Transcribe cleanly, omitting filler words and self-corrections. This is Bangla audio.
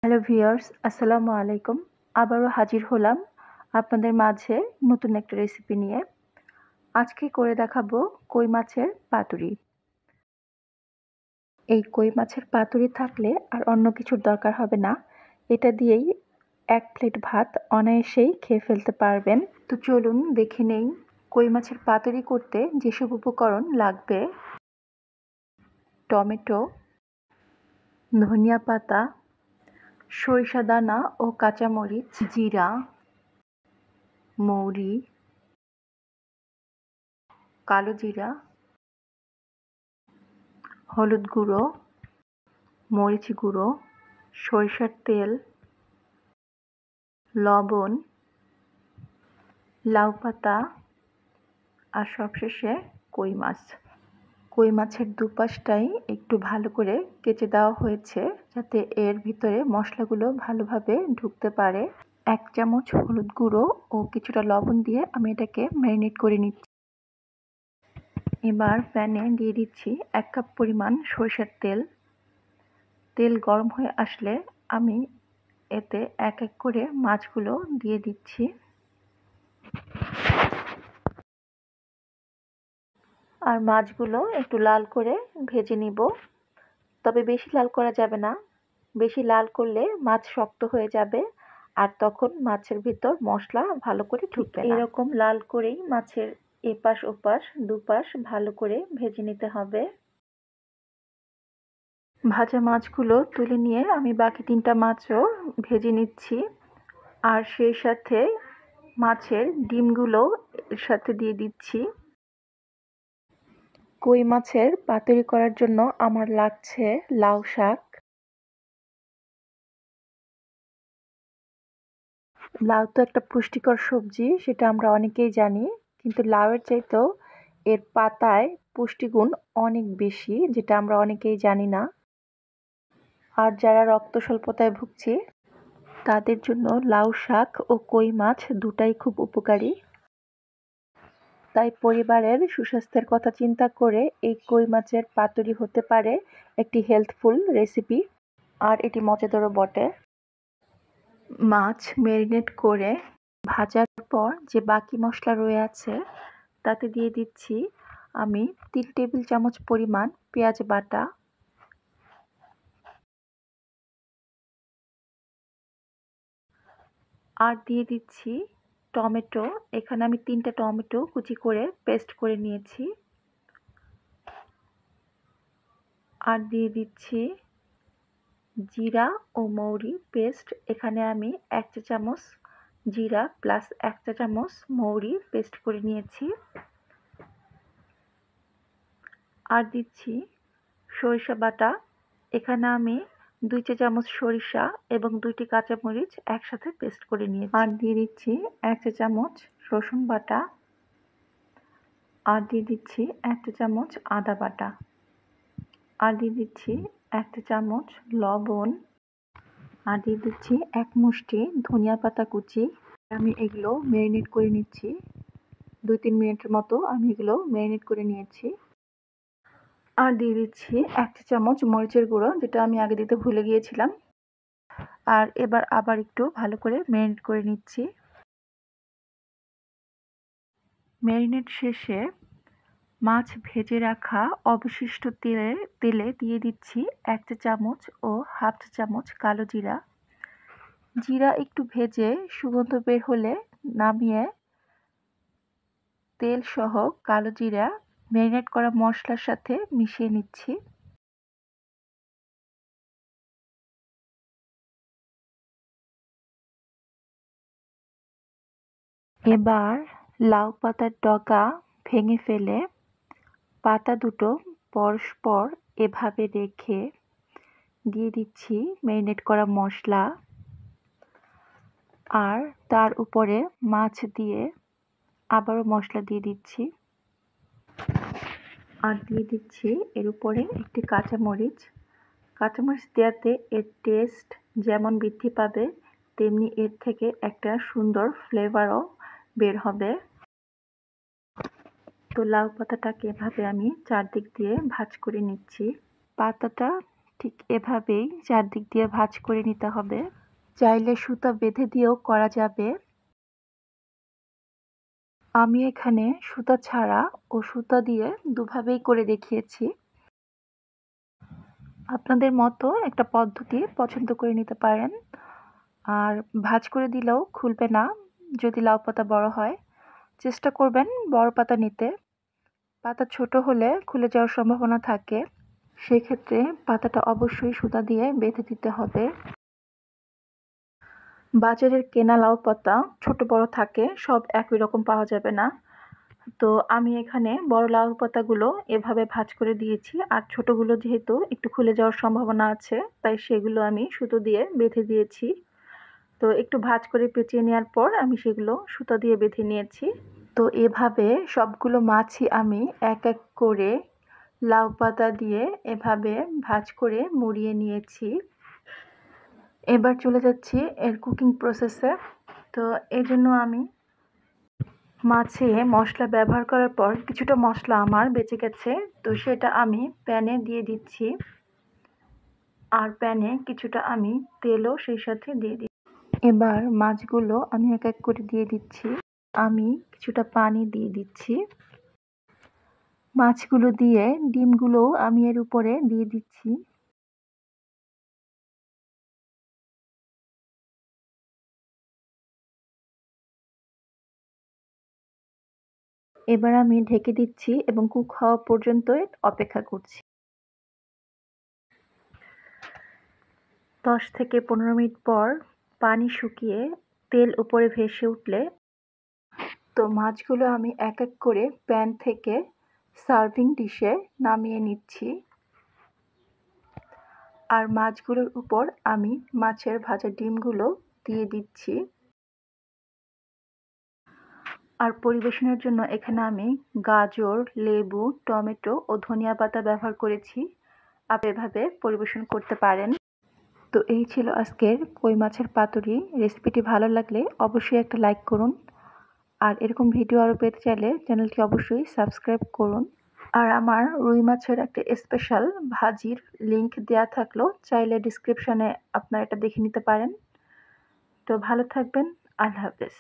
হ্যালো ভিউয়ার্স, আসসালামু আলাইকুম। আবারও হাজির হলাম আপনাদের মাঝে নতুন একটা রেসিপি নিয়ে। আজকে করে দেখাবো কই মাছের পাতুরি। এই কই মাছের পাতুরি থাকলে আর অন্য কিছুর দরকার হবে না। এটা দিয়েই ১ প্লেট ভাত অনায়াসেই খেয়ে ফেলতে পারবেন। তো চলুন দেখে নেই কই মাছের পাতুরি করতে যেসব উপকরণ লাগবে। টমেটো, ধনিয়া পাতা, সরিষা দানা ও কাঁচামরিচ, জিরা, মৌরি, কালো জিরা, হলুদ গুঁড়ো, মরিচ গুঁড়ো, সরিষার তেল, লবণ, লাউ পাতা আর সবশেষে কই মাছ। কই মাছের দুপাশটাই একটু ভালো করে কেচে দেওয়া হয়েছে যাতে এর ভিতরে মশলাগুলো ভালোভাবে ঢুকতে পারে। ১ চামচ হলুদ গুঁড়ো ও কিছুটা লবণ দিয়ে আমি এটাকে ম্যারিনেট করে নিচ্ছি। এবার প্যানে দিয়ে দিচ্ছি ১ কাপ পরিমাণ সরিষার তেল। তেল গরম হয়ে আসলে আমি এতে এক এক করে মাছগুলো দিয়ে দিচ্ছি। আর মাছগুলো একটু লাল করে ভেজে নিব। তবে বেশি লাল করা যাবে না। বেশি লাল করলে মাছ শক্ত হয়ে যাবে আর তখন মাছের ভিতর মশলা ভালো করে ঢুকবে না। এরকম লাল করেই মাছের এপাশ ওপাশ দুপাশ ভালো করে ভেজে নিতে হবে। ভাজা মাছগুলো তুলে নিয়ে আমি বাকি ৩টা মাছও ভেজে নিচ্ছি। আর সেই সাথে মাছের ডিমগুলো এর সাথে দিয়ে দিচ্ছি। কই মাছের পাতুরি করার জন্য আমার লাগছে লাউ শাক। লাউ তো একটা পুষ্টিকর সবজি, সেটা আমরা অনেকেই জানি। কিন্তু লাউয়ের চাইতেও এর পাতায় পুষ্টিগুণ অনেক বেশি, যেটা আমরা অনেকেই জানি না। আর যারা রক্ত স্বল্পতায় ভুগছে তাদের জন্য লাউ শাক ও কই মাছ দুটাই খুব উপকারী। তাই পরিবারের সুস্বাস্থ্যের কথা চিন্তা করে এই কই মাছের পাতুরি হতে পারে একটি হেলথফুল রেসিপি। আর এটি মজাদারও বটে। মাছ ম্যারিনেট করে ভাজার পর যে বাকি মশলা রয়ে আছে তাতে দিয়ে দিচ্ছি আমি ৩ টেবিল চামচ পরিমাণ পেঁয়াজ বাটা, আর দিয়ে দিচ্ছি টমেটো। এখানে আমি ৩টা টমেটো কুচি করে পেস্ট করে নিয়েছি। আর দিয়ে দিচ্ছি জিরা ও মৌরি পেস্ট। এখানে আমি ১ চা চামচ জিরা প্লাস ১ চা চামচ মৌরি পেস্ট করে নিয়েছি। আর দিচ্ছি সরিষা বাটা। এখানে আমি ২ চা চামচ সরিষা এবং ২টি কাঁচামরিচ একসাথে পেস্ট করে নিয়েছি। আর দিয়ে দিচ্ছি ১ চা চামচ রসুন বাটা। আর দিয়ে দিচ্ছি ১ চা চামচ আদা বাটা। আর দিয়ে দিচ্ছি ১ চা চামচ লবণ। আর দিয়ে দিচ্ছি ১ মুষ্টি ধনিয়া পাতা কুচি। আমি এগুলো ম্যারিনেট করে নিচ্ছি। ২-৩ মিনিটের মতো আমি এগুলো ম্যারিনেট করে নিয়েছি। আর দিয়ে দিচ্ছি ১ চা চামচ মরিচের গুঁড়ো, যেটা আমি আগে দিতে ভুলে গিয়েছিলাম। আর এবার আবার একটু ভালো করে ম্যারিনেট করে নিচ্ছি। ম্যারিনেট শেষে মাছ ভেজে রাখা অবশিষ্ট তেলে দিয়ে দিচ্ছি ১ চা চামচ ও হাফ চা চামচ কালো জিরা। জিরা একটু ভেজে সুগন্ধ বের হলে নামিয়ে তেল সহ কালো জিরা ম্যারিনেট করা মশলার সাথে মিশিয়ে নিচ্ছি। এবার লাউ পাতার ডগা ভেঙে ফেলে পাতা দুটো পরস্পর এভাবে রেখে দিয়ে দিচ্ছি ম্যারিনেট করা মশলা। আর তার উপরে মাছ দিয়ে আবারও মশলা দিয়ে দিচ্ছি। আর দিয়ে দিচ্ছি এর উপরে একটি কাঁচামরিচ। কাঁচামরিচ দেওয়াতে এর টেস্ট যেমন বৃদ্ধি পাবে তেমনি এর থেকে একটা সুন্দর ফ্লেভারও বের হবে। তো লাউ পাতাটাকে এভাবে আমি চারদিক দিয়ে ভাঁজ করে নিচ্ছি। পাতাটা ঠিক এভাবেই চারদিক দিয়ে ভাঁজ করে নিতে হবে। চাইলে সুতা বেঁধে দিয়েও করা যাবে। আমি এখানে সুতা ছাড়া ও সুতা দিয়ে দুভাবেই করে দেখিয়েছি। আপনাদের মতো একটা পদ্ধতি পছন্দ করে নিতে পারেন। আর ভাঁজ করে দিলেও খুলবে না যদি লাউ পাতা বড় হয়। চেষ্টা করবেন বড় পাতা নিতে। পাতা ছোট হলে খুলে যাওয়ার সম্ভাবনা থাকে। সেক্ষেত্রে পাতাটা অবশ্যই সুতা দিয়ে বেঁধে দিতে হবে। বাজারের কেনা লাউ পাতা ছোট বড় থাকে, সব একই রকম পাওয়া যাবে না। তো আমি এখানে বড় লাউ পাতাগুলো এভাবে ভাঁজ করে দিয়েছি, আর ছোটগুলো যেহেতু একটু খুলে যাওয়ার সম্ভাবনা আছে তাই সেগুলো আমি সুতো দিয়ে বেঁধে দিয়েছি। তো একটু ভাঁজ করে পেঁচিয়ে নেওয়ার পর আমি সেগুলো সুতো দিয়ে বেঁধে নিয়েছি। তো এভাবে সবগুলো মাছই আমি এক এক করে লাউ পাতা দিয়ে এভাবে ভাঁজ করে মুড়িয়ে নিয়েছি। এবার চলে যাচ্ছি এর কুকিং প্রসেসে। তো এই জন্য আমি মাছে মশলা ব্যবহার করার পর কিছুটা মশলা আমার বেঁচে গেছে, তো সেটা আমি প্যানে দিয়ে দিচ্ছি। আর প্যানে কিছুটা আমি তেলও সেই সাথে দিয়ে দিচ্ছি। এবার মাছগুলো আমি এক এক করে দিয়ে দিচ্ছি। আমি কিছুটা পানি দিয়ে দিচ্ছি। মাছগুলো দিয়ে ডিমগুলোও আমি এর উপরে দিয়ে দিচ্ছি। এবার আমি ঢেকে দিচ্ছি এবং কুক হওয়া পর্যন্ত অপেক্ষা করছি। 10 থেকে 15 মিনিট পর পানি শুকিয়ে তেল উপরে ভেসে উঠলে তো মাছগুলো আমি এক এক করে প্যান থেকে সার্ভিং ডিশে নামিয়ে নিচ্ছি। আর মাছগুলোর উপর আমি মাছের ভাজা ডিমগুলো দিয়ে দিচ্ছি। আর পরিবেশনের জন্য এখানে আমি গাজর, লেবু, টমেটো ও ধনিয়া পাতা ব্যবহার করেছি। আপনি এভাবে পরিবেশন করতে পারেন। তো এই ছিল আজকের কই মাছের পাতুরি। রেসিপিটি ভালো লাগলে অবশ্যই একটা লাইক করুন। আর এরকম ভিডিও আরও পেতে চাইলে চ্যানেলটি অবশ্যই সাবস্ক্রাইব করুন। আর আমার রুই মাছের একটা স্পেশাল ভাজির লিংক দেওয়া থাকলো, চাইলে ডিসক্রিপশনে আপনারা এটা দেখে নিতে পারেন। তো ভালো থাকবেন। আল্লাহ হাফেজ।